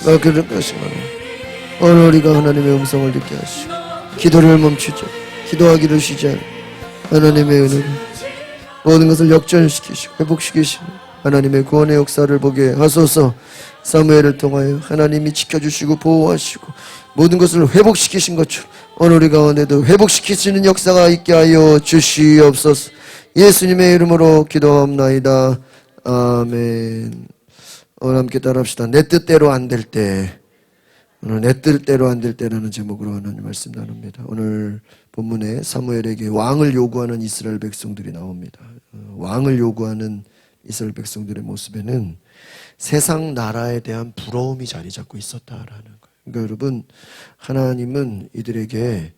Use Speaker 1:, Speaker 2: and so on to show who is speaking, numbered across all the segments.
Speaker 1: 그럴 것이면 오늘 우리가 하나님의 음성을 듣게 하시고 기도를 멈추죠. 기도하기를 쉬지 않고 하나님의 은혜로 모든 것을 역전시키시고 회복시키시고 하나님의 구원의 역사를 보게 하소서. 사무엘을 통하여 하나님이 지켜주시고 보호하시고 모든 것을 회복시키신 것처럼 오늘 우리 가운데도 회복시키시는 역사가 있게 하여 주시옵소서. 예수님의 이름으로 기도합나이다. 아멘. 오늘 함께 따라합시다. 내 뜻대로 안 될 때. 오늘 내 뜻대로 안 될 때라는 제목으로 하나님 말씀 나눕니다. 오늘 본문에 사무엘에게 왕을 요구하는 이스라엘 백성들이 나옵니다. 왕을 요구하는 이스라엘 백성들의 모습에는 세상 나라에 대한 부러움이 자리 잡고 있었다라는 거예요. 그러니까 여러분, 하나님은 이들에게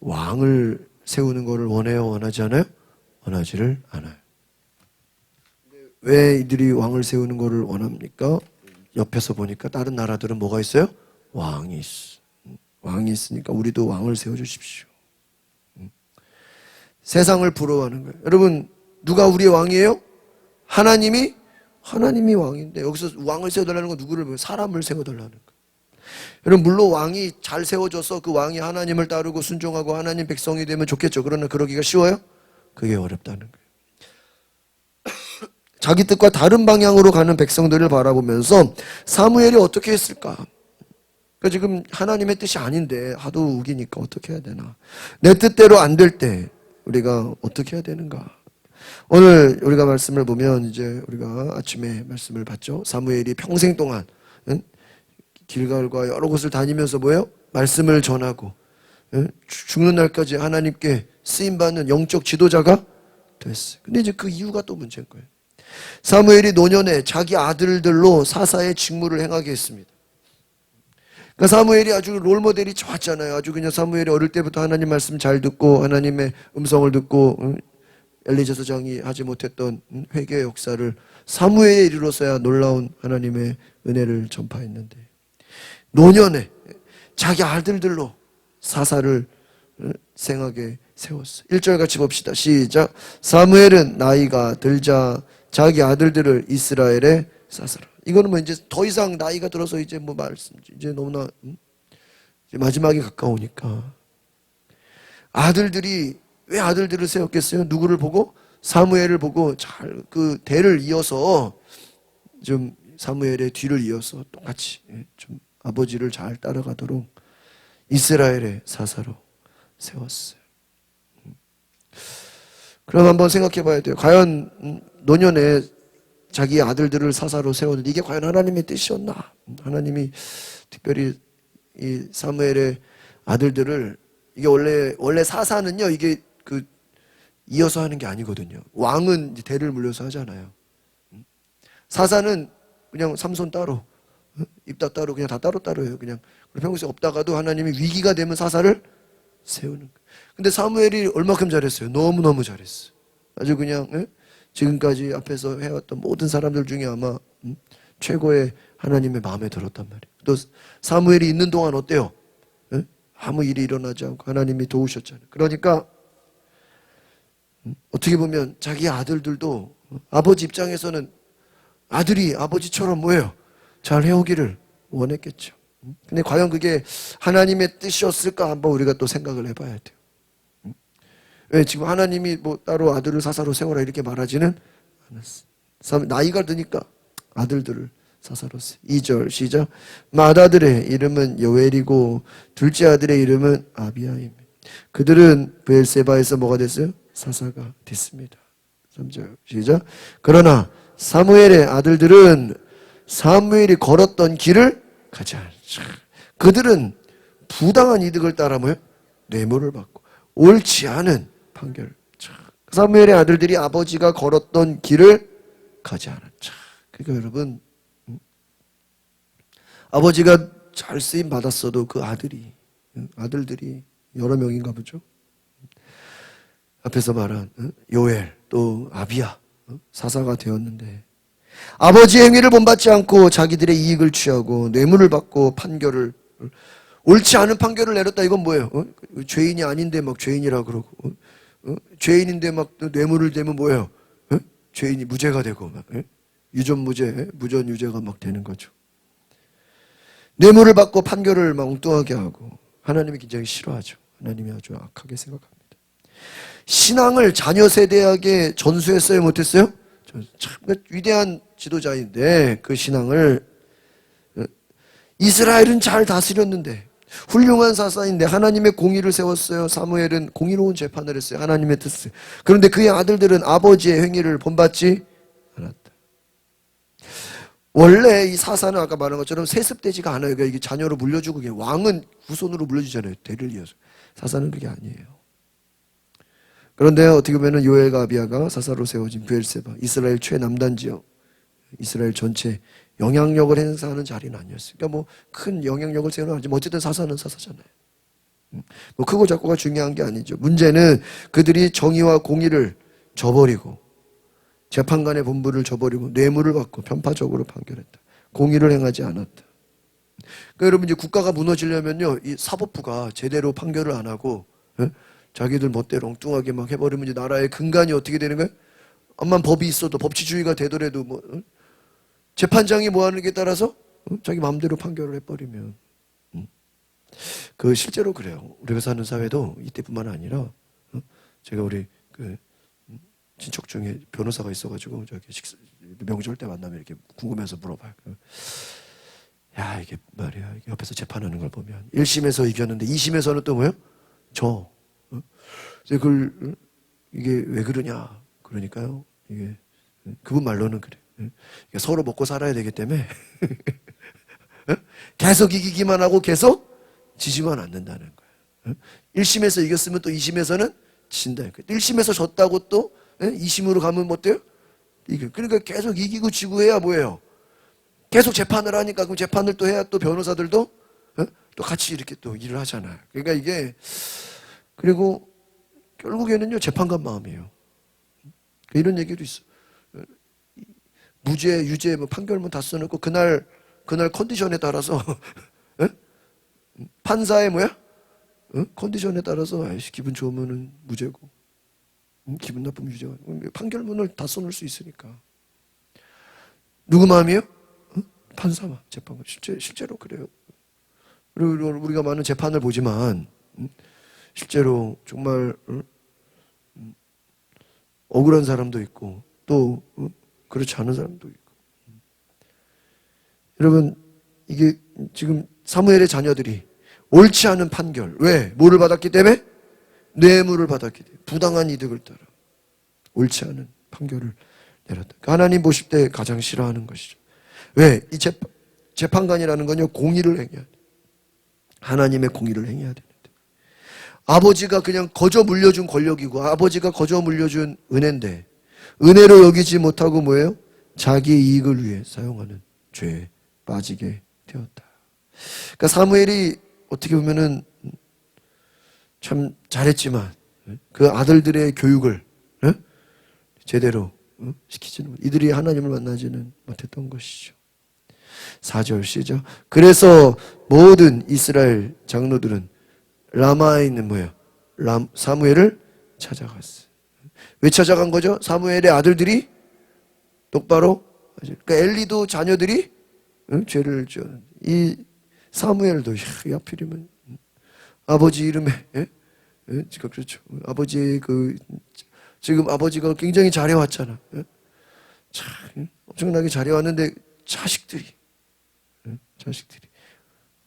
Speaker 1: 왕을 세우는 것을 원해요? 원하지 않아요? 원하지를 않아요. 왜 이들이 왕을 세우는 것을 원합니까? 옆에서 보니까 다른 나라들은 뭐가 있어요? 왕이 있어. 왕이 있으니까 우리도 왕을 세워주십시오. 세상을 부러워하는 거예요. 여러분, 누가 우리의 왕이에요? 하나님이 왕인데 여기서 왕을 세워달라는 건 누구를 보면 사람을 세워달라는 거예요. 여러분, 물론 왕이 잘 세워져서 그 왕이 하나님을 따르고 순종하고 하나님 백성이 되면 좋겠죠. 그러나 그러기가 쉬워요? 그게 어렵다는 거예요. 자기 뜻과 다른 방향으로 가는 백성들을 바라보면서 사무엘이 어떻게 했을까? 그러니까 지금 하나님의 뜻이 아닌데 하도 우기니까 어떻게 해야 되나? 내 뜻대로 안 될 때 우리가 어떻게 해야 되는가? 오늘 우리가 말씀을 보면 이제 우리가 아침에 말씀을 봤죠. 사무엘이 평생 동안 길갈과 여러 곳을 다니면서 뭐예요? 말씀을 전하고 죽는 날까지 하나님께 쓰임받는 영적 지도자가 됐어요. 근데 이제 그 이유가 또 문제인 거예요. 사무엘이 노년에 자기 아들들로 사사의 직무를 행하게 했습니다. 그러니까 사무엘이 아주 롤모델이 좋았잖아요. 아주 그냥 사무엘이 어릴 때부터 하나님 말씀 잘 듣고 하나님의 음성을 듣고 엘리자 서장이 하지 못했던 회개의 역사를 사무엘에 이르러서야 놀라운 하나님의 은혜를 전파했는데 노년에 자기 아들들로 사사를 생하게 세웠어요. 1절 같이 봅시다. 시작. 사무엘은 나이가 들자 자기 아들들을 이스라엘에 사사라. 이거는 뭐 이제 더 이상 나이가 들어서 이제 뭐 말씀 이제 너무나 이제 마지막에 가까우니까 아들들이 왜 아들들을 세웠겠어요? 누구를 보고? 사무엘을 보고 잘 그 대를 이어서 좀 사무엘의 뒤를 이어서 똑같이 좀 아버지를 잘 따라가도록 이스라엘의 사사로 세웠어요. 그럼 한번 생각해 봐야 돼요. 과연 노년에 자기 아들들을 사사로 세웠는데 이게 과연 하나님의 뜻이었나? 하나님이 특별히 이 사무엘의 아들들을 이게 원래 사사는요 이게 그 이어서 하는 게 아니거든요. 왕은 이제 대를 물려서 하잖아요. 사사는 그냥 삼손 따로 입다 따로 그냥 다 따로따로예요. 그냥 평소에 없다가도 하나님이 위기가 되면 사사를 세우는 거예요. 근데 사무엘이 얼마큼 잘했어요? 너무너무 잘했어요. 아주 그냥 지금까지 앞에서 해왔던 모든 사람들 중에 아마 최고의 하나님의 마음에 들었단 말이에요. 또 사무엘이 있는 동안 어때요? 아무 일이 일어나지 않고 하나님이 도우셨잖아요. 그러니까 어떻게 보면 자기 아들들도 아버지 입장에서는 아들이 아버지처럼 뭐예요? 잘 해오기를 원했겠죠. 근데 과연 그게 하나님의 뜻이었을까 한번 우리가 또 생각을 해봐야 돼요. 왜 지금 하나님이 뭐 따로 아들을 사사로 세워라 이렇게 말하지는 않았어요. 나이가 드니까 아들들을 사사로 세워. 2절 시작. 맏아들의 이름은 여웰이고 둘째 아들의 이름은 아비야임. 그들은 브엘세바에서 뭐가 됐어요? 사사가 됐습니다. 3절 시작. 그러나 사무엘의 아들들은 사무엘이 걸었던 길을 가지 않죠. 그들은 부당한 이득을 따라 뭐예요? 뇌물을 받고 옳지 않은 판결. 사무엘의 아들들이 아버지가 걸었던 길을 가지 않았죠. 그러니까 여러분 아버지가 잘 쓰임 받았어도 그 아들들이 여러 명인가 보죠. 앞에서 말한 요엘 또 아비야 사사가 되었는데 아버지의 행위를 본받지 않고 자기들의 이익을 취하고 뇌물을 받고 판결을 옳지 않은 판결을 내렸다. 이건 뭐예요? 죄인이 아닌데 막 죄인이라 그러고 죄인인데 막 뇌물을 대면 뭐예요? 죄인이 무죄가 되고 막 유전무죄 무전유죄가 막 되는 거죠. 뇌물을 받고 판결을 막 엉뚱하게 하고 하나님이 굉장히 싫어하죠. 하나님이 아주 악하게 생각합니다. 신앙을 자녀 세대에게 전수했어요? 못했어요? 참 위대한 지도자인데 그 신앙을 이스라엘은 잘 다스렸는데 훌륭한 사사인데 하나님의 공의를 세웠어요. 사무엘은 공의로운 재판을 했어요. 하나님의 뜻을. 그런데 그의 아들들은 아버지의 행위를 본받지 않았다. 원래 이 사사는 아까 말한 것처럼 세습되지가 않아요. 그러니까 이게 자녀로 물려주고 왕은 후손으로 물려주잖아요. 대를 이어서. 사사는 그게 아니에요. 그런데 어떻게 보면 요엘과 아비야가 사사로 세워진 브엘세바, 이스라엘 최남단 지역, 이스라엘 전체 영향력을 행사하는 자리는 아니었어요. 그러니까 뭐 큰 영향력을 세우는 하지만 어쨌든 사사는 사사잖아요. 뭐 크고 작고가 중요한 게 아니죠. 문제는 그들이 정의와 공의를 저버리고 재판관의 본분을 저버리고 뇌물을 받고 편파적으로 판결했다. 공의를 행하지 않았다. 그러니까 여러분 이제 국가가 무너지려면요, 이 사법부가 제대로 판결을 안 하고 자기들 멋대로 엉뚱하게 막 해버리면 이제 나라의 근간이 어떻게 되는 거예요? 암만 법이 있어도 법치주의가 되더라도 뭐 재판장이 뭐 하는 게 따라서 자기 마음대로 판결을 해버리면 그 실제로 그래요. 우리가 사는 사회도 이때뿐만 아니라 제가 우리 그 친척 중에 변호사가 있어가지고 저기 명절 때 만나면 이렇게 궁금해서 물어봐요. 야 이게 말이야 이게 옆에서 재판하는 걸 보면 1심에서 이겼는데 2심에서는 또 뭐예요? 그걸 이게 왜 그러냐 그러니까요. 이게 그분 말로는 그래. 서로 먹고 살아야 되기 때문에 계속 이기기만 하고 계속 지지만 않는다는 거예요. 1심에서 이겼으면 또 2심에서는 진다. 1심에서 졌다고 또 2심으로 가면 뭐 어때요? 그러니까 계속 이기고 지고 해야 뭐예요? 계속 재판을 하니까 그럼 재판을 또 해야 또 변호사들도 또 같이 이렇게 또 일을 하잖아요. 그러니까 이게 그리고 결국에는요 재판관 마음이에요. 이런 얘기도 있어. 무죄, 유죄, 뭐 판결문 다 써놓고 그날 컨디션에 따라서 판사의 뭐야? 컨디션에 따라서 아이씨 기분 좋으면은 무죄고 기분 나쁘면 유죄가 판결문을 다 써놓을 수 있으니까 누구 마음이에요? 판사 마음, 재판관 실제로 그래요. 그리고 우리가 많은 재판을 보지만 실제로 정말 억울한 사람도 있고 또 그렇지 않은 사람도 있고. 여러분 이게 지금 사무엘의 자녀들이 옳지 않은 판결 왜? 뭐를 받았기 때문에? 뇌물을 받았기 때문에 부당한 이득을 따라 옳지 않은 판결을 내렸다. 하나님 보실 때 가장 싫어하는 것이죠. 왜? 이 재판관이라는 건요 공의를 행해야 돼. 하나님의 공의를 행해야 되는데 아버지가 그냥 거저 물려준 권력이고 아버지가 거저 물려준 은혜인데 은혜로 여기지 못하고 뭐예요? 자기 이익을 위해 사용하는 죄에 빠지게 되었다. 그러니까 사무엘이 어떻게 보면은 참 잘했지만 그 아들들의 교육을 제대로 시키지는 이들이 하나님을 만나지는 못했던 것이죠. 4절 시작. 그래서 모든 이스라엘 장로들은 라마에 있는 뭐예요? 사무엘을 찾아갔어요. 왜 찾아간 거죠? 사무엘의 아들들이 똑바로 그러니까 엘리도 자녀들이 죄를 지었는데 이 사무엘도 하필이면 아버지 이름에 그렇죠. 아버지의 지금 아버지가 굉장히 잘해왔잖아. 참 엄청나게 잘해왔는데 자식들이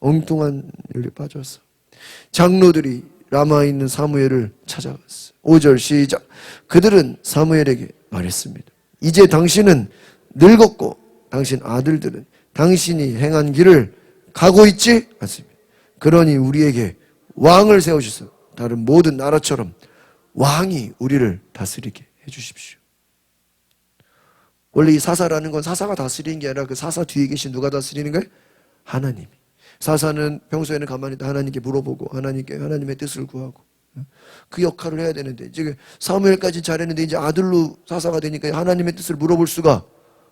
Speaker 1: 엉뚱한 일에 빠졌어. 장로들이 라마에 있는 사무엘을 찾아갔어. 5절 시작. 그들은 사무엘에게 말했습니다. 이제 당신은 늙었고 당신 아들들은 당신이 행한 길을 가고 있지 않습니다. 그러니 우리에게 왕을 세우셔서 다른 모든 나라처럼 왕이 우리를 다스리게 해주십시오. 원래 이 사사라는 건 사사가 다스리는 게 아니라 그 사사 뒤에 계신 누가 다스리는 거예요? 하나님이. 사사는 평소에는 가만히 하나님께 물어보고 하나님의 뜻을 구하고 그 역할을 해야 되는데 지금 사무엘까지 잘했는데 이제 아들로 사사가 되니까 하나님의 뜻을 물어볼 수가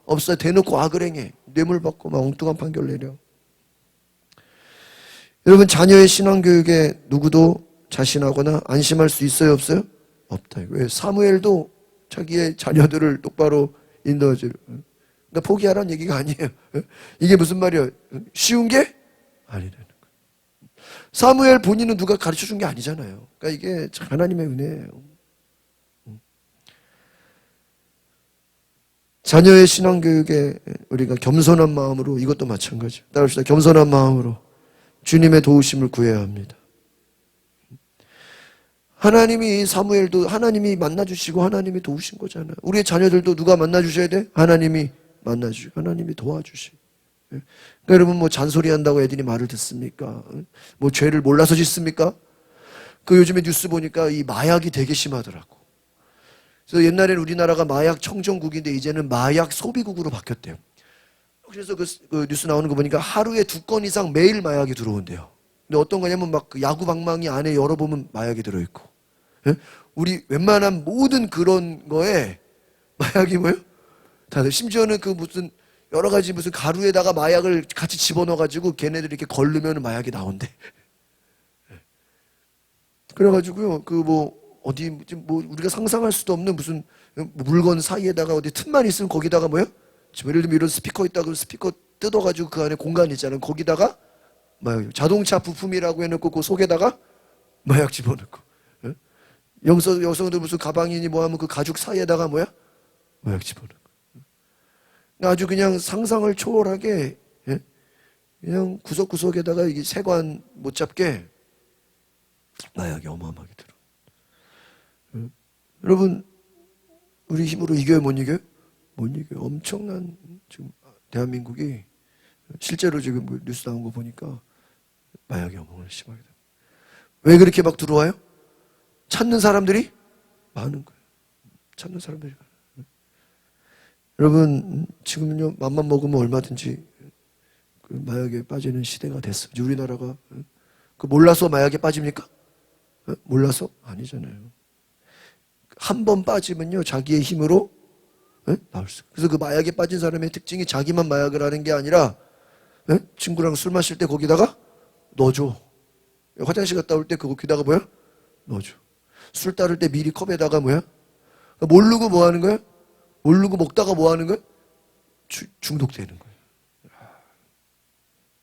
Speaker 1: 없어요. 대놓고 악을 행해. 뇌물 받고 막 엉뚱한 판결 내려. 여러분 자녀의 신앙교육에 누구도 자신하거나 안심할 수 있어요? 없어요? 없다. 왜? 사무엘도 자기의 자녀들을 똑바로 인도하지. 그러니까 포기하라는 얘기가 아니에요. 이게 무슨 말이에요? 쉬운 게 아니라는 거예요. 사무엘 본인은 누가 가르쳐 준 게 아니잖아요. 그러니까 이게 하나님의 은혜예요. 자녀의 신앙교육에 우리가 겸손한 마음으로, 이것도 마찬가지예요. 따라합시다. 겸손한 마음으로 주님의 도우심을 구해야 합니다. 하나님이 사무엘도 하나님이 만나주시고 하나님이 도우신 거잖아요. 우리의 자녀들도 누가 만나주셔야 돼? 하나님이 만나주시고 하나님이 도와주시고. 그러니까 여러분 뭐 잔소리한다고 애들이 말을 듣습니까? 뭐 죄를 몰라서 짓습니까? 그 요즘에 뉴스 보니까 이 마약이 되게 심하더라고. 그래서 옛날에는 우리나라가 마약 청정국인데 이제는 마약 소비국으로 바뀌었대요. 그래서 그 뉴스 나오는 거 보니까 하루에 2건 이상 매일 마약이 들어온대요. 근데 어떤 거냐면 막 그 야구 방망이 안에 열어보면 마약이 들어있고. 예? 우리 웬만한 모든 그런 거에 마약이 뭐예요? 다들 심지어는 그 무슨 여러 가지 무슨 가루에다가 마약을 같이 집어넣어가지고 걔네들이 이렇게 걸르면 마약이 나온대. 그래가지고요 그 뭐 어디 뭐 우리가 상상할 수도 없는 무슨 물건 사이에다가 어디 틈만 있으면 거기다가 뭐예요? 지금 예를 들면 이런 스피커 있다 그러면 스피커 뜯어가지고 그 안에 공간 있잖아요. 거기다가 마약, 자동차 부품이라고 해놓고 그 속에다가 마약 집어넣고. 예? 여성들 무슨 가방이니 뭐하면 그 가죽 사이에다가 뭐야? 마약 집어넣고. 아주 그냥 상상을 초월하게, 예? 그냥 구석구석에다가 이게 세관 못 잡게 마약이 어마어마하게 들어. 예? 여러분 우리 힘으로 이겨요 못 이겨요? 못 이겨요. 엄청난 지금 대한민국이 실제로 지금 뉴스 나온 거 보니까 마약이 어마어마하게 심하게 됩니다. 왜 그렇게 막 들어와요? 찾는 사람들이 많은 거예요. 찾는 사람들이 많아요. 여러분 지금은요 맘만 먹으면 얼마든지 그 마약에 빠지는 시대가 됐어요. 우리나라가 그 몰라서 마약에 빠집니까? 몰라서? 아니잖아요. 한 번 빠지면요 자기의 힘으로 나올 수. 그래서 그 마약에 빠진 사람의 특징이 자기만 마약을 하는 게 아니라 친구랑 술 마실 때 거기다가 넣어줘. 화장실 갔다 올 때 거기다가 뭐야? 넣어줘. 술 따를 때 미리 컵에다가 뭐야? 모르고 뭐 하는 거야? 모르고 먹다가 뭐 하는 거야? 중독되는 거예요.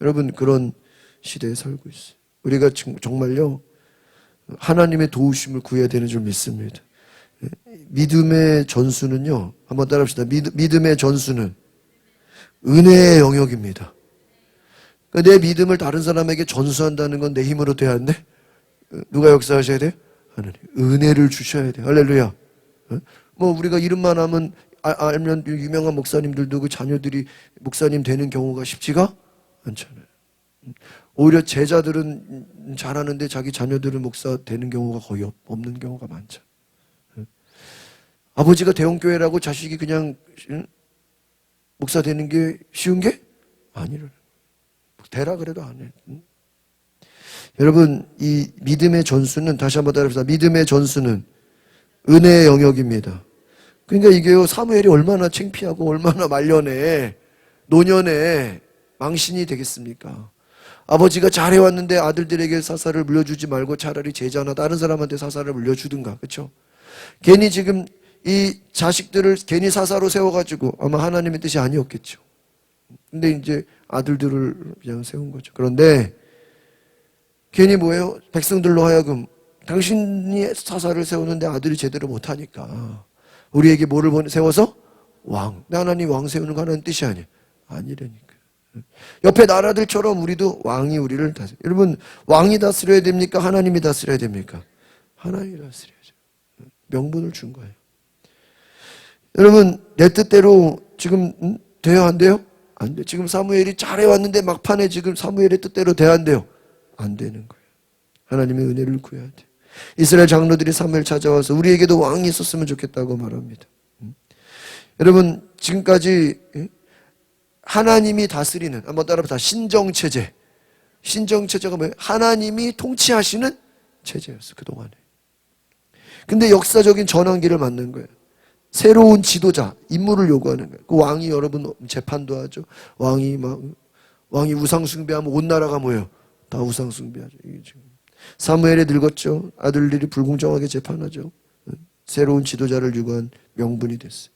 Speaker 1: 여러분 그런 시대에 살고 있어요. 우리가 정말요 하나님의 도우심을 구해야 되는 줄 믿습니다. 믿음의 전수는요 한번 따라합시다. 믿음의 전수는 은혜의 영역입니다. 그러니까 내 믿음을 다른 사람에게 전수한다는 건 내 힘으로 돼야 하는데 누가 역사하셔야 돼요? 하나님 은혜를 주셔야 돼요. 할렐루야. 뭐 우리가 이름만 하면 알면 유명한 목사님들도 그 자녀들이 목사님 되는 경우가 쉽지가 않잖아요. 오히려 제자들은 잘하는데 자기 자녀들은 목사 되는 경우가 거의 없는 경우가 많죠. 아버지가 대형교회라고 자식이 그냥 목사 되는 게 쉬운 게 아니라 되라 그래도 안 해. 여러분 이 믿음의 전수는 다시 한번 따라합시다. 믿음의 전수는 은혜의 영역입니다. 그러니까 이게요 사무엘이 얼마나 창피하고 얼마나 말년에 노년에 망신이 되겠습니까? 아버지가 잘해왔는데 아들들에게 사사를 물려주지 말고 차라리 제자나 다른 사람한테 사사를 물려주든가. 그렇죠? 괜히 지금 이 자식들을 괜히 사사로 세워가지고 아마 하나님의 뜻이 아니었겠죠. 근데 이제 아들들을 그냥 세운 거죠. 그런데 괜히 뭐예요? 백성들로 하여금 당신이 사사를 세우는데 아들이 제대로 못하니까 우리에게 뭐를 세워서? 왕. 하나님 왕 세우는 거 하나님 뜻이 아니에요. 아니라니까. 옆에 나라들처럼 우리도 왕이 우리를 다스려. 여러분 왕이 다스려야 됩니까? 하나님이 다스려야 됩니까? 하나님이 다스려야죠. 명분을 준 거예요. 여러분 내 뜻대로 지금 돼요 안 돼요? 안 돼. 지금 사무엘이 잘해왔는데 막판에 지금 사무엘의 뜻대로 돼야 안 돼요? 안 되는 거예요. 하나님의 은혜를 구해야 돼요. 이스라엘 장로들이 사무엘 찾아와서 우리에게도 왕이 있었으면 좋겠다고 말합니다. 여러분 지금까지 하나님이 다스리는 한번 따라합시다. 신정체제. 신정체제가 뭐예요? 하나님이 통치하시는 체제였어 그동안에. 근데 역사적인 전환기를 맞는 거예요. 새로운 지도자, 인물을 요구하는 거예요. 그 왕이 여러분 재판도 하죠. 왕이 우상 숭배하면 온 나라가 뭐예요? 다 우상 숭배하죠. 이게 지금 사무엘이 늙었죠. 아들들이 불공정하게 재판하죠. 새로운 지도자를 요구한 명분이 됐어요.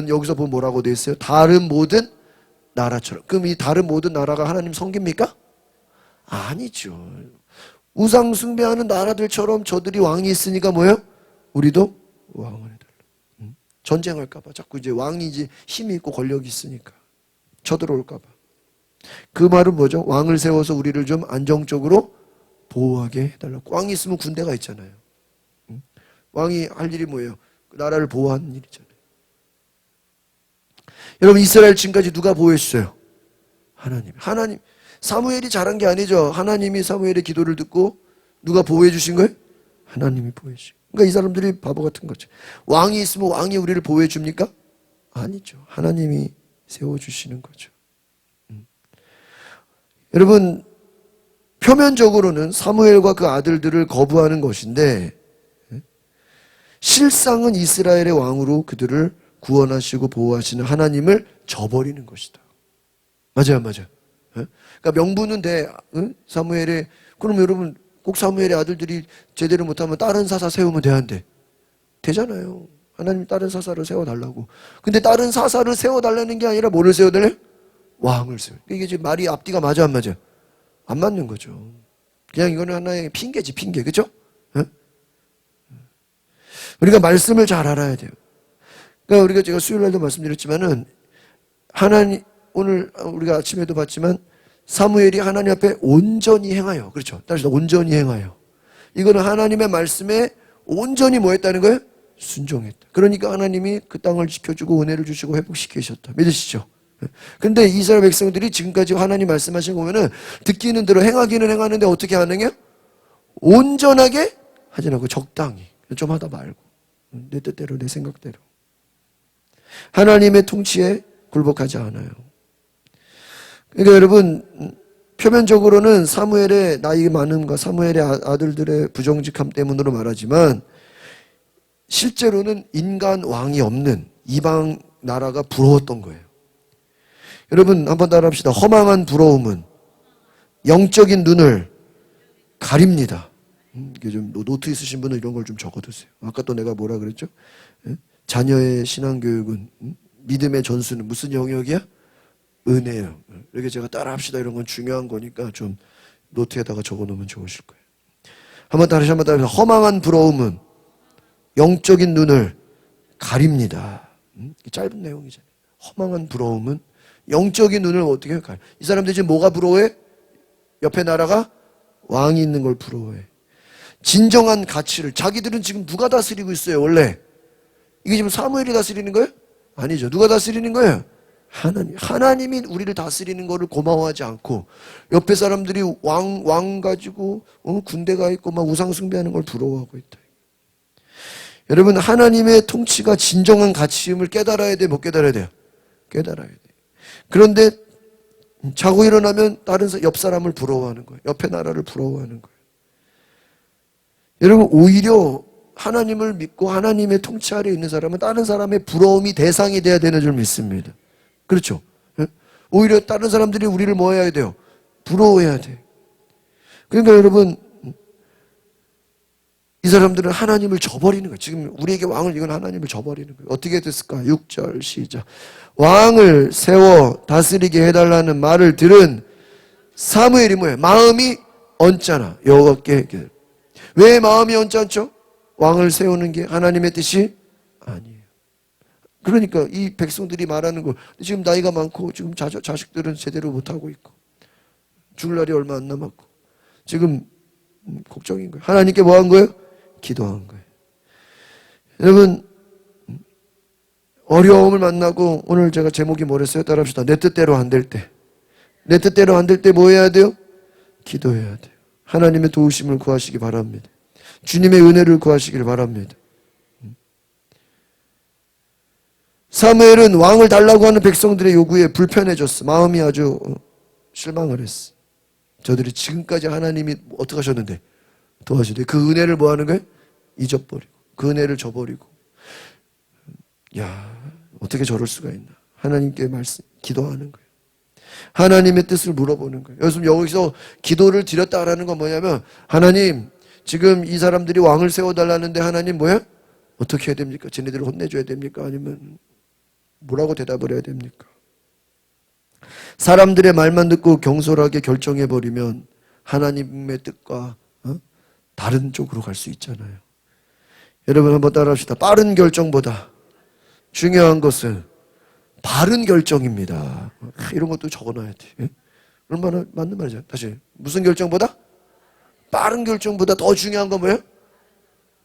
Speaker 1: 여기서 보면 뭐라고 돼 있어요? 다른 모든 나라처럼. 그럼 이 다른 모든 나라가 하나님 섬깁니까? 아니죠. 우상 숭배하는 나라들처럼 저들이 왕이 있으니까 뭐예요? 우리도 왕을 해달라. 전쟁할까봐 자꾸 이제 왕이 이제 힘이 있고 권력이 있으니까 쳐들어올까봐. 그 말은 뭐죠? 왕을 세워서 우리를 좀 안정적으로 보호하게 해달라고. 왕이 있으면 군대가 있잖아요. 왕이 할 일이 뭐예요? 나라를 보호하는 일이잖아요. 여러분, 이스라엘 지금까지 누가 보호해 주어요? 하나님. 사무엘이 잘한 게 아니죠. 하나님이 사무엘의 기도를 듣고 누가 보호해 주신 거예요? 하나님이 보호해 주신 거예요. 그러니까 이 사람들이 바보 같은 거죠. 왕이 있으면 왕이 우리를 보호해 줍니까? 아니죠. 하나님이 세워주시는 거죠. 여러분, 표면적으로는 사무엘과 그 아들들을 거부하는 것인데 실상은 이스라엘의 왕으로 그들을 구원하시고 보호하시는 하나님을 저버리는 것이다. 맞아요, 안 맞아요? 그러니까 명분은 돼. 사무엘의. 그럼 여러분, 꼭 사무엘의 아들들이 제대로 못하면 다른 사사 세우면 돼, 안 돼? 되잖아요. 하나님 다른 사사를 세워달라고. 근데 다른 사사를 세워달라는 게 아니라 뭐를 세워달래요? 왕을 세워. 이게 지금 말이 앞뒤가 맞아, 안 맞아? 안 맞는 거죠. 그냥 이거는 하나의 핑계지, 핑계. 그죠? 우리가 말씀을 잘 알아야 돼요. 그러니까 우리가 제가 수요일 날도 말씀드렸지만은 하나님, 오늘 우리가 아침에도 봤지만 사무엘이 하나님 앞에 온전히 행하여. 그렇죠. 따라서 온전히 행하여. 이거는 하나님의 말씀에 온전히 뭐 했다는 거예요? 순종했다. 그러니까 하나님이 그 땅을 지켜주고 은혜를 주시고 회복시키셨다. 믿으시죠? 근데 이스라엘 백성들이 지금까지 하나님 말씀하신 거 보면은 듣기는 들어 행하기는 행하는데 어떻게 하느냐? 온전하게 하지 않고 적당히. 좀 하다 말고. 내 뜻대로, 내 생각대로. 하나님의 통치에 굴복하지 않아요. 그러니까 여러분, 표면적으로는 사무엘의 나이 많음과 사무엘의 아들들의 부정직함 때문으로 말하지만 실제로는 인간 왕이 없는 이방 나라가 부러웠던 거예요. 여러분, 한번 따라합시다. 허망한 부러움은 영적인 눈을 가립니다. 이게 좀 노트 있으신 분은 이런 걸 좀 적어두세요. 아까 또 내가 뭐라 그랬죠? 자녀의 신앙교육은, 믿음의 전수는 무슨 영역이야? 은혜예요. 이렇게 제가 따라합시다. 이런 건 중요한 거니까 좀 노트에다가 적어놓으면 좋으실 거예요. 다시 한번 따라합시다. 허망한 부러움은 영적인 눈을 가립니다. 짧은 내용이잖아요. 허망한 부러움은 영적인 눈을 어떻게 가려? 이 사람들이 지금 뭐가 부러워해? 옆에 나라가 왕이 있는 걸 부러워해. 진정한 가치를. 자기들은 지금 누가 다스리고 있어요, 원래? 이게 지금 사무엘이 다스리는 거예요? 아니죠. 누가 다스리는 거예요? 하나님이 우리를 다스리는 거를 고마워하지 않고 옆에 사람들이 왕 가지고 군대가 있고 막 우상 숭배하는 걸 부러워하고 있다. 여러분, 하나님의 통치가 진정한 가치임을 깨달아야 돼, 못 깨달아야 돼요? 깨달아야 돼. 그런데 자고 일어나면 다른 옆 사람을 부러워하는 거예요. 옆에 나라를 부러워하는 거예요. 여러분, 오히려 하나님을 믿고 하나님의 통치 아래 있는 사람은 다른 사람의 부러움이 대상이 돼야 되는 줄 믿습니다. 그렇죠? 오히려 다른 사람들이 우리를 뭐 해야 돼요? 부러워해야 돼. 그러니까 여러분, 이 사람들은 하나님을 저버리는 거예요. 지금 우리에게 왕을 이건 하나님을 저버리는 거예요. 어떻게 됐을까? 6절 시작. 왕을 세워 다스리게 해달라는 말을 들은 사무엘이 뭐예요? 마음이 언짢아. 여호와께. 왜 마음이 언짢죠? 왕을 세우는 게 하나님의 뜻이 아니에요. 그러니까 이 백성들이 말하는 거, 지금 나이가 많고 지금 자식들은 제대로 못하고 있고 죽을 날이 얼마 안 남았고 지금 걱정인 거예요. 하나님께 뭐 한 거예요? 기도한 거예요. 여러분, 어려움을 만나고 오늘 제가 제목이 뭐랬어요? 따라합시다. 내 뜻대로 안 될 때. 내 뜻대로 안 될 때 뭐 해야 돼요? 기도해야 돼요. 하나님의 도우심을 구하시기 바랍니다. 주님의 은혜를 구하시길 바랍니다. 사무엘은 왕을 달라고 하는 백성들의 요구에 불편해졌어. 마음이 아주 실망을 했어. 저들이 지금까지 하나님이 어떻게 하셨는데 도와주는데 그 은혜를 뭐 하는 거예요? 잊어버리고 그 은혜를 저버리고. 야, 어떻게 저럴 수가 있나. 하나님께 기도하는 거예요. 하나님의 뜻을 물어보는 거예요. 여기서 기도를 드렸다라는 건 뭐냐면, 하나님 지금 이 사람들이 왕을 세워달라는데 하나님 뭐야? 어떻게 해야 됩니까? 쟤네들을 혼내줘야 됩니까? 아니면 뭐라고 대답을 해야 됩니까? 사람들의 말만 듣고 경솔하게 결정해버리면 하나님의 뜻과 다른 쪽으로 갈 수 있잖아요. 여러분 한번 따라합시다. 빠른 결정보다 중요한 것은 바른 결정입니다. 이런 것도 적어놔야 돼. 얼마나 맞는 말이죠. 다시 무슨 결정보다? 빠른 결정보다 더 중요한 건 뭐예요?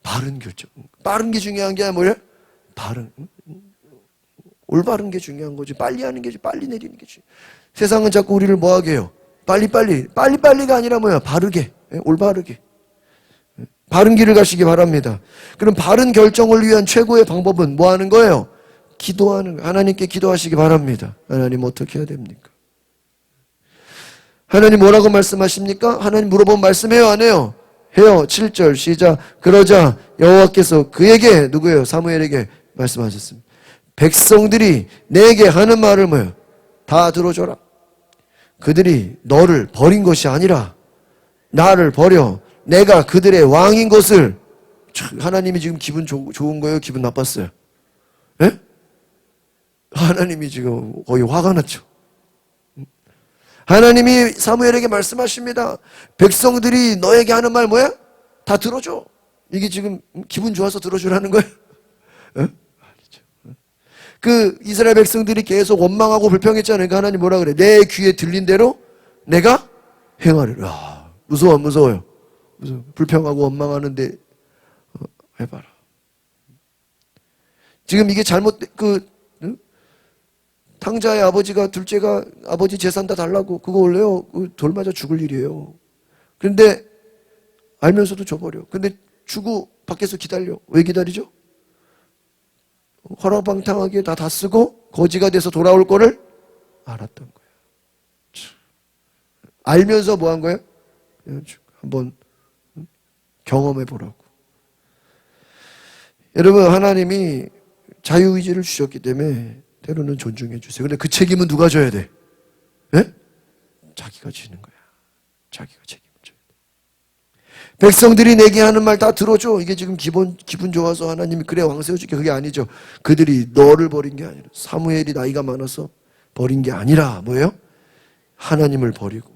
Speaker 1: 바른 결정. 빠른 게 중요한 게 아니라 뭐예요? 바른. 올바른 게 중요한 거지. 빨리 하는 게 빨리 내리는 게 중요해. 세상은 자꾸 우리를 뭐하게 해요? 빨리가 아니라 뭐야? 바르게, 올바르게. 바른 길을 가시기 바랍니다. 그럼 바른 결정을 위한 최고의 방법은 뭐 하는 거예요? 기도하는 거예요. 하나님께 기도하시기 바랍니다. 하나님 어떻게 해야 됩니까? 하나님 뭐라고 말씀하십니까? 하나님 물어보면 말씀해요, 안 해요? 해요. 7절 시작. 그러자 여호와께서 그에게 누구예요? 사무엘에게 말씀하셨습니다. 백성들이 내게 하는 말을 뭐예요? 다 들어줘라. 그들이 너를 버린 것이 아니라 나를 버려 내가 그들의 왕인 것을. 하나님이 지금 기분 좋은 거예요? 기분 나빴어요? 예? 하나님이 지금 거의 화가 났죠. 하나님이 사무엘에게 말씀하십니다. 백성들이 너에게 하는 말 뭐야? 다 들어줘. 이게 지금 기분 좋아서 들어주라는 거예요? 예? 그 이스라엘 백성들이 계속 원망하고 불평했잖아요. 그러니까 하나님 뭐라 그래? 내 귀에 들린 대로 내가 행하리라. 무서워요. 불평하고 원망하는데 해봐라. 지금 이게 탕자의 아버지가 둘째가 아버지 재산 다 달라고 그거 원래요 돌 맞아 죽을 일이에요. 그런데 알면서도 줘버려. 근데 주고 밖에서 기다려. 왜 기다리죠? 허락방탕하게 다 쓰고 거지가 돼서 돌아올 거를 알았던 거예요. 알면서 뭐 한 거예요? 한번 경험해 보라고. 여러분 하나님이 자유의지를 주셨기 때문에 때로는 존중해 주세요. 근데 그 책임은 누가 져야 돼? 예? 자기가 지는 거야. 자기가 책임을 져야 돼. 백성들이 내게 하는 말 다 들어줘. 이게 지금 기분 좋아서 하나님이 그래 왕 세워줄게. 그게 아니죠. 그들이 너를 버린 게 아니라 사무엘이 나이가 많아서 버린 게 아니라 뭐예요? 하나님을 버리고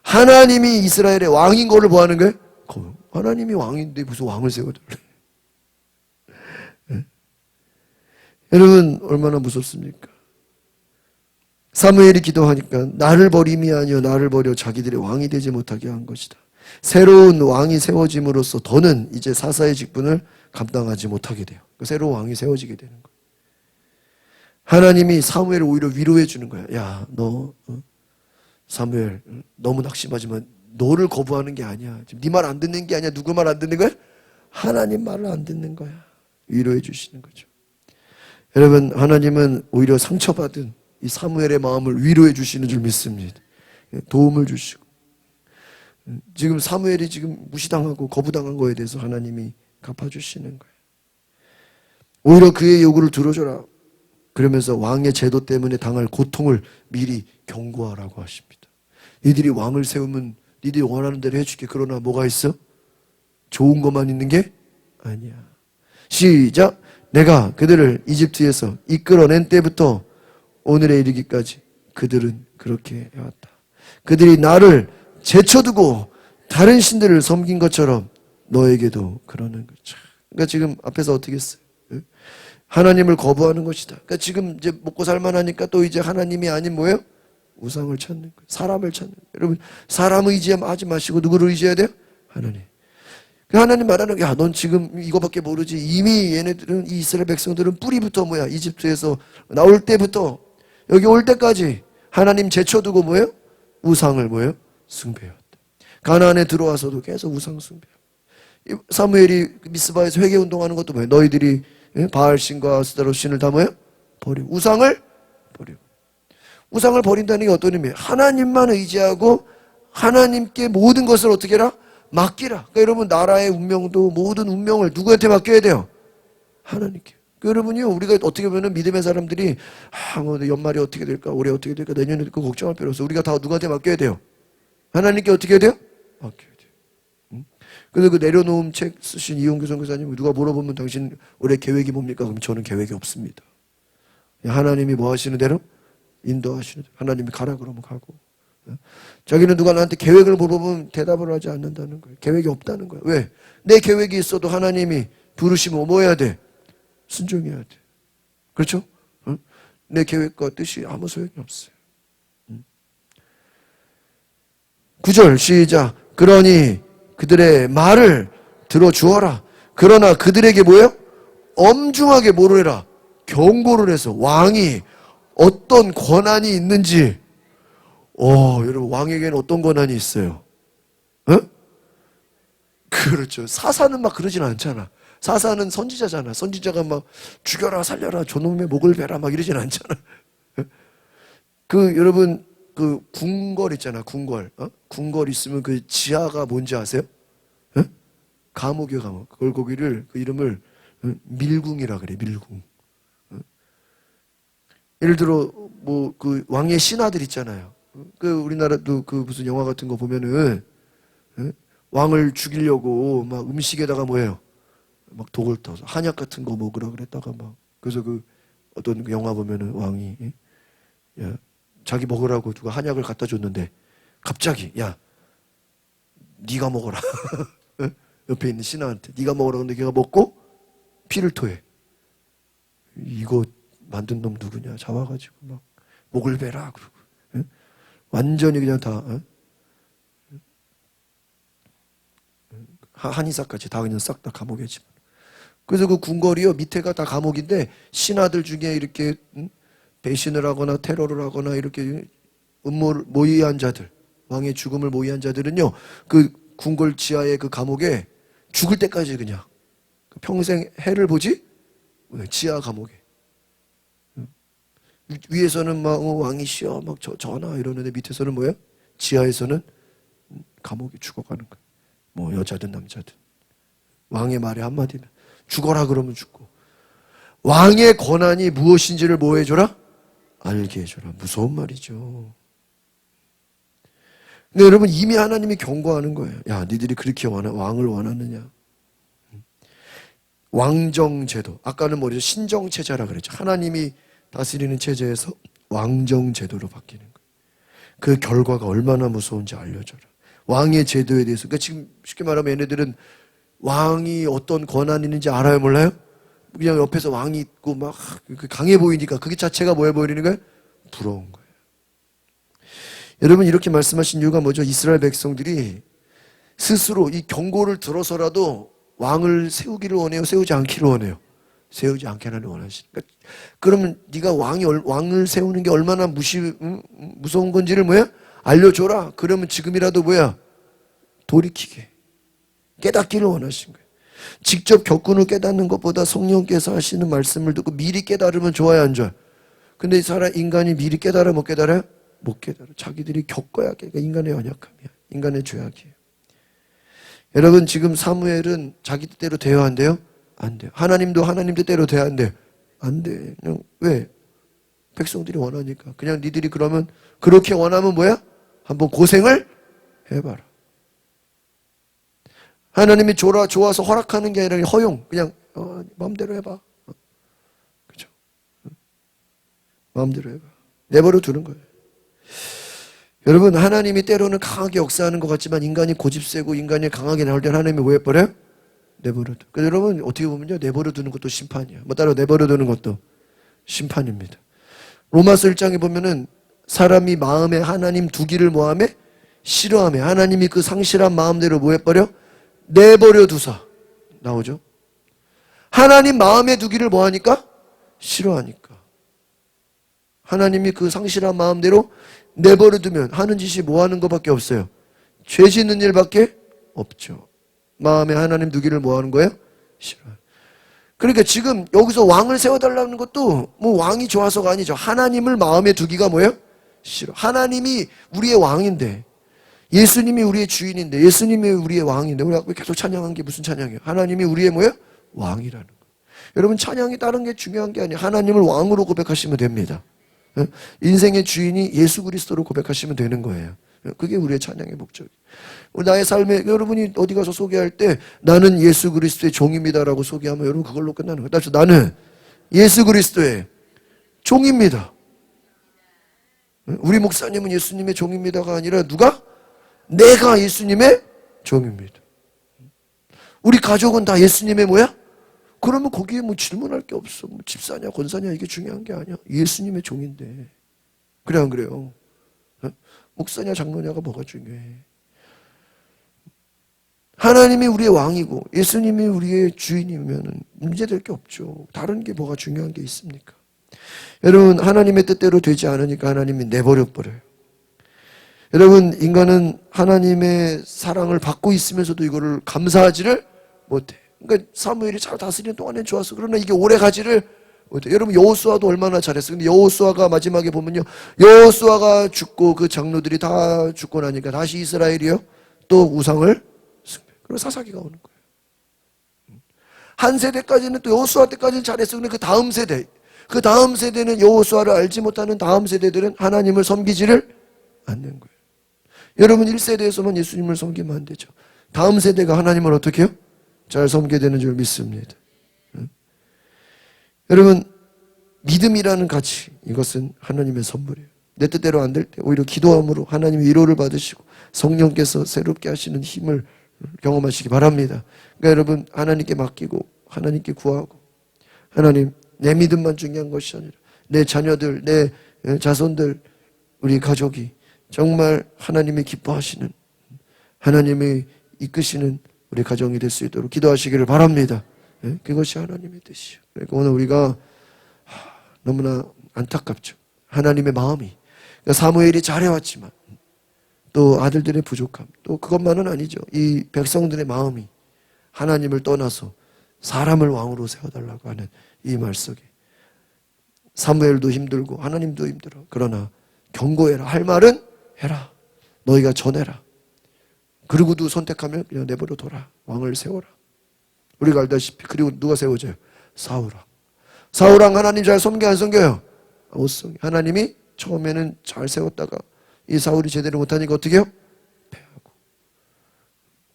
Speaker 1: 하나님이 이스라엘의 왕인 거를 뭐 하는 거예요? 하나님이 왕인데 무슨 왕을 세워달래. 여러분 얼마나 무섭습니까? 사무엘이 기도하니까 나를 버림이 아니요 나를 버려 자기들의 왕이 되지 못하게 한 것이다. 새로운 왕이 세워짐으로써 더는 이제 사사의 직분을 감당하지 못하게 돼요. 새로운 왕이 세워지게 되는 거예요. 하나님이 사무엘을 오히려 위로해 주는 거야. 야, 너 사무엘 너무 낙심하지만 너를 거부하는 게 아니야. 지금 네 말 안 듣는 게 아니야. 누구 말 안 듣는 거야? 하나님 말을 안 듣는 거야. 위로해 주시는 거죠. 여러분 하나님은 오히려 상처받은 이 사무엘의 마음을 위로해 주시는 줄 믿습니다. 도움을 주시고 지금 사무엘이 지금 무시당하고 거부당한 거에 대해서 하나님이 갚아주시는 거예요. 오히려 그의 요구를 들어줘라. 그러면서 왕의 제도 때문에 당할 고통을 미리 경고하라고 하십니다. 니들이 왕을 세우면 니들이 원하는 대로 해줄게. 그러나 뭐가 있어? 좋은 것만 있는 게 아니야. 시작. 내가 그들을 이집트에서 이끌어낸 때부터 오늘에 이르기까지 그들은 그렇게 해왔다. 그들이 나를 제쳐두고 다른 신들을 섬긴 것처럼 너에게도 그러는 거죠. 그러니까 지금 앞에서 어떻게 했어요? 하나님을 거부하는 것이다. 그러니까 지금 이제 먹고 살만하니까 또 이제 하나님이 아닌 뭐예요? 우상을 찾는 거예요. 사람을 찾는 거예요. 여러분 사람 의지하지 마시고 누구를 의지해야 돼요? 하나님. 하나님 말하는 게, 야, 넌 지금 이거밖에 모르지. 이미 얘네들은, 이 이스라엘 백성들은 뿌리부터 뭐야? 이집트에서 나올 때부터 여기 올 때까지 하나님 제쳐두고 뭐예요? 우상을 뭐예요? 숭배했다. 가나안에 들어와서도 계속 우상 숭배. 사무엘이 미스바에서 회개 운동하는 것도 뭐예요? 너희들이 바알신과 아스타롯 신을 다 뭐예요? 버리고 우상을 버리고. 우상을 버린다는 게 어떤 의미예요? 하나님만 의지하고 하나님께 모든 것을 어떻게 해라? 맡기라. 그러니까 여러분 나라의 운명도 모든 운명을 누구한테 맡겨야 돼요? 하나님께. 그러니까 여러분이요 우리가 어떻게 보면 믿음의 사람들이 뭐 연말이 어떻게 될까? 올해 어떻게 될까? 내년에 될까? 걱정할 필요 없어. 우리가 다 누구한테 맡겨야 돼요? 하나님께 어떻게 해야 돼요? 맡겨야 돼요. 응? 그래서 그 내려놓음 책 쓰신 이용규 선교사님 누가 물어보면 당신 올해 계획이 뭡니까? 그럼 저는 계획이 없습니다. 하나님이 뭐 하시는 대로? 인도하시는 대로. 하나님이 가라 그러면 가고 자기는 누가 나한테 계획을 물어보면 대답을 하지 않는다는 거예요. 계획이 없다는 거예요. 왜? 내 계획이 있어도 하나님이 부르시면 뭐 해야 돼? 순종해야 돼. 그렇죠? 내 계획과 뜻이 아무 소용이 없어요. 9절 시작. 그러니 그들의 말을 들어주어라. 그러나 그들에게 뭐예요? 엄중하게 뭐를 해라? 경고를 해서 왕이 어떤 권한이 있는지. 여러분 왕에게는 어떤 권한이 있어요? 그렇죠. 사사는 막 그러진 않잖아. 사사는 선지자잖아. 선지자가 막 죽여라 살려라 저놈의 목을 베라 막 이러진 않잖아. 여러분 궁궐 있잖아. 궁궐. 궁궐 있으면 그 지하가 뭔지 아세요? 감옥이요, 감옥. 그걸 거기를 그 이름을 밀궁이라 그래. 밀궁. 예를 들어 뭐 그 왕의 신하들 있잖아요. 우리나라도 무슨 영화 같은 거 보면은 왕을 죽이려고 막 음식에다가 뭐예요? 막 독을 타서 한약 같은 거 먹으라 그랬다가 막 그래서 어떤 영화 보면은 왕이 자기 먹으라고 누가 한약을 갖다 줬는데 갑자기 야 네가 먹어라. 옆에 있는 신하한테 네가 먹으라 근데 걔가 먹고 피를 토해. 이거 만든 놈 누구냐 잡아가지고 막 목을 베라 그러고 완전히 그냥 다 한의사까지 다 그냥 싹 다 감옥에 집어. 그래서 그 궁궐이요 밑에가 다 감옥인데 신하들 중에 이렇게 배신을 하거나 테러를 하거나 이렇게 음모를 모의한 자들, 왕의 죽음을 모의한 자들은요 그 궁궐 지하의 그 감옥에 죽을 때까지 그냥 평생 해를 보지 지하 감옥에. 위에서는 막 왕이시여 막 전하 이러는데 밑에서는 뭐야? 지하에서는 감옥에 죽어가는 거야. 뭐 여자든 남자든 왕의 말에 한마디면 죽어라 그러면 죽고. 왕의 권한이 무엇인지를 뭐 해줘라? 알게 해줘라. 무서운 말이죠. 근데 여러분 이미 하나님이 경고하는 거예요. 야 니들이 그렇게 왕을 원하느냐. 왕정제도. 아까는 뭐죠? 신정체제라 그랬죠. 하나님이 다스리는 체제에서 왕정제도로 바뀌는 거예요. 그 결과가 얼마나 무서운지 알려줘라. 왕의 제도에 대해서. 그러니까 지금 쉽게 말하면 얘네들은 왕이 어떤 권한이 있는지 알아요 몰라요? 그냥 옆에서 왕이 있고 막 강해 보이니까 그게 자체가 뭐해 보이는 거예요? 부러운 거예요. 여러분 이렇게 말씀하신 이유가 뭐죠? 이스라엘 백성들이 스스로 이 경고를 들어서라도 왕을 세우기를 원해요? 세우지 않기를 원해요? 세우지 않게 하나님 원하시니까. 그러면 네가 왕을 세우는 게 얼마나 무서운 건지를 뭐야? 알려줘라. 그러면 지금이라도 뭐야? 돌이키게. 깨닫기를 원하신 거예요. 직접 겪고 깨닫는 것보다 성령께서 하시는 말씀을 듣고 미리 깨달으면 좋아요, 안 좋아요? 근데 인간이 미리 깨달아 못 깨달아요? 못 깨달아. 자기들이 겪어야. 그러니까 인간의 연약함이야. 인간의 죄악이에요. 여러분 지금 사무엘은 자기 뜻대로 돼야 안 돼요? 안 돼요. 하나님도 하나님 뜻대로 돼야 안 돼요? 안 돼. 그냥 왜? 백성들이 원하니까. 그냥 니들이 그러면 그렇게 원하면 뭐야? 한번 고생을 해봐라. 하나님이 좋아서 허락하는 게 아니라 허용. 그냥 마음대로 해봐. 그렇죠? 마음대로 해봐. 내버려 두는 거예요. 여러분 하나님이 때로는 강하게 역사하는 것 같지만 인간이 고집세고 인간이 강하게 나올 때는 하나님이 뭐 해버려요? 내버려 둬. 그래서 여러분 어떻게 보면요 내버려 두는 것도 심판이에요. 뭐 따로 내버려 두는 것도 심판입니다. 로마서 1장에 보면은 사람이 마음에 하나님 두기를 뭐하며? 싫어하며 하나님이 그 상실한 마음대로 뭐 해버려? 내버려 두사 나오죠. 하나님 마음에 두기를 뭐하니까? 싫어하니까. 하나님이 그 상실한 마음대로 내버려 두면 하는 짓이 뭐 하는 것밖에 없어요? 죄 짓는 일밖에 없죠. 마음에 하나님 두기를 뭐 하는 거예요? 싫어. 그러니까 지금 여기서 왕을 세워달라는 것도 뭐 왕이 좋아서가 아니죠. 하나님을 마음에 두기가 뭐예요? 싫어. 하나님이 우리의 왕인데 예수님이 우리의 주인인데 예수님이 우리의 왕인데 우리가 계속 찬양한 게 무슨 찬양이에요? 하나님이 우리의 뭐예요? 왕이라는 거예요. 여러분 찬양이 다른 게 중요한 게 아니에요. 하나님을 왕으로 고백하시면 됩니다. 인생의 주인이 예수 그리스도로 고백하시면 되는 거예요. 그게 우리의 찬양의 목적이에요. 나의 삶에 여러분이 어디 가서 소개할 때 나는 예수 그리스도의 종입니다라고 소개하면 여러분 그걸로 끝나는 거예요. 따라서 나는 예수 그리스도의 종입니다. 우리 목사님은 예수님의 종입니다가 아니라 누가? 내가 예수님의 종입니다. 우리 가족은 다 예수님의 뭐야? 그러면 거기에 뭐 질문할 게 없어. 뭐 집사냐 권사냐 이게 중요한 게 아니야. 예수님의 종인데. 그래 안 그래요? 목사냐 장로냐가 뭐가 중요해? 하나님이 우리의 왕이고 예수님이 우리의 주인이면 문제될 게 없죠. 다른 게 뭐가 중요한 게 있습니까? 여러분, 하나님의 뜻대로 되지 않으니까 하나님이 내버려 버려요. 여러분, 인간은 하나님의 사랑을 받고 있으면서도 이거를 감사하지를 못해. 그러니까 사무엘이 잘 다스리는 동안엔 좋았어. 그러나 이게 오래 가지를 못해. 여러분, 여호수아도 얼마나 잘했어요. 근데 여호수아가 마지막에 보면요, 여호수아가 죽고 그 장로들이 다 죽고 나니까 다시 이스라엘이요 또 우상을 숭배. 그리고 사사기가 오는 거예요. 한 세대까지는 또 여호수아 때까지는 잘했어. 근데 그 다음 세대는 여호수아를 알지 못하는 다음 세대들은 하나님을 섬기지를 않는 거예요. 여러분, 1세대에서만 예수님을 섬기면 안 되죠. 다음 세대가 하나님을 어떻게 해요? 잘 섬기게 되는 줄 믿습니다. 여러분, 믿음이라는 가치, 이것은 하나님의 선물이에요. 내 뜻대로 안 될 때 오히려 기도함으로 하나님의 위로를 받으시고 성령께서 새롭게 하시는 힘을 경험하시기 바랍니다. 그러니까 여러분, 하나님께 맡기고 하나님께 구하고, 하나님, 내 믿음만 중요한 것이 아니라 내 자녀들, 내 자손들, 우리 가족이 정말 하나님이 기뻐하시는, 하나님이 이끄시는 우리 가정이 될 수 있도록 기도하시기를 바랍니다. 그것이 하나님의 뜻이에요. 그러니까 오늘 우리가 너무나 안타깝죠. 하나님의 마음이, 그러니까 사무엘이 잘해왔지만 또 아들들의 부족함, 또 그것만은 아니죠. 이 백성들의 마음이 하나님을 떠나서 사람을 왕으로 세워달라고 하는 이 말 속에 사무엘도 힘들고 하나님도 힘들어. 그러나 경고해라. 할 말은 해라. 너희가 전해라. 그리고도 선택하면 그냥 내버려 둬라. 왕을 세워라. 우리가 알다시피, 그리고 누가 세워져요? 사울왕. 사울왕 하나님 잘 섬겨 안 섬겨요? 못 섬겨. 하나님이 처음에는 잘 세웠다가 이 사울이 제대로 못하니까 어떻게 해요? 패하고.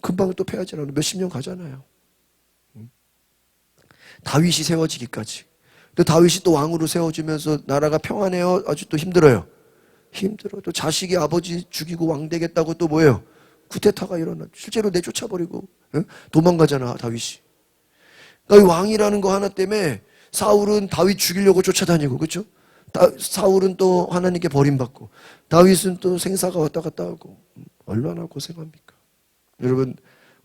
Speaker 1: 금방 또 패하지 않아요. 몇십 년 가잖아요. 다윗이 세워지기까지. 또 다윗이 또 왕으로 세워지면서 나라가 평안해요? 아주 또 힘들어요? 힘들어. 또 자식이 아버지 죽이고 왕 되겠다고 또 뭐예요? 쿠데타가 일어나. 실제로 내쫓아버리고 도망가잖아, 다윗이. 그러니까 왕이라는 거 하나 때문에 사울은 다윗 죽이려고 쫓아다니고, 그렇죠? 사울은 또 하나님께 버림받고, 다윗은 또 생사가 왔다 갔다 하고. 얼마나 고생합니까? 여러분,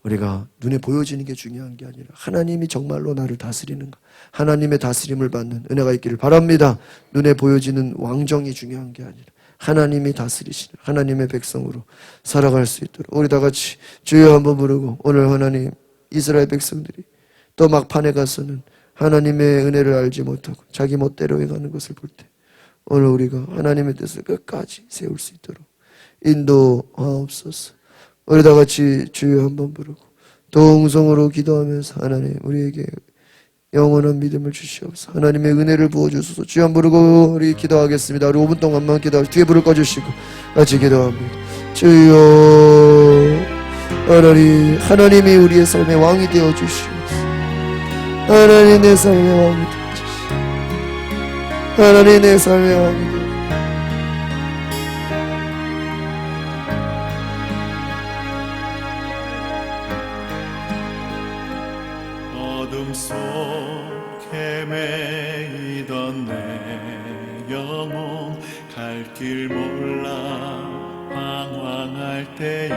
Speaker 1: 우리가 눈에 보여지는 게 중요한 게 아니라 하나님이 정말로 나를 다스리는가, 하나님의 다스림을 받는 은혜가 있기를 바랍니다. 눈에 보여지는 왕정이 중요한 게 아니라 하나님이 다스리시는 하나님의 백성으로 살아갈 수 있도록 우리 다 같이 주여 한번 부르고, 오늘 하나님, 이스라엘 백성들이 또 막판에 가서는 하나님의 은혜를 알지 못하고 자기 멋대로 행하는 것을 볼 때, 오늘 우리가 하나님의 뜻을 끝까지 세울 수 있도록 인도하옵소서. 우리 다 같이 주여 한번 부르고 동성으로 기도하면서, 하나님, 우리에게 영원한 믿음을 주시옵소서. 하나님의 은혜를 부어주소서. 주여 한번 부르고 우리 기도하겠습니다. 우리 5분 동안만 기도하고 뒤에 불을 꺼주시고 같이 기도합니다. 주여, 하나님이 우리의 삶의 왕이 되어주시옵소서. 하나님, 내 삶의 왕이 되어주시옵소서. 하나님, 내 삶의 왕이 되어주시옵소서.
Speaker 2: 어둠 속 헤매이던 내 영혼 갈 길 몰라 방황할 때에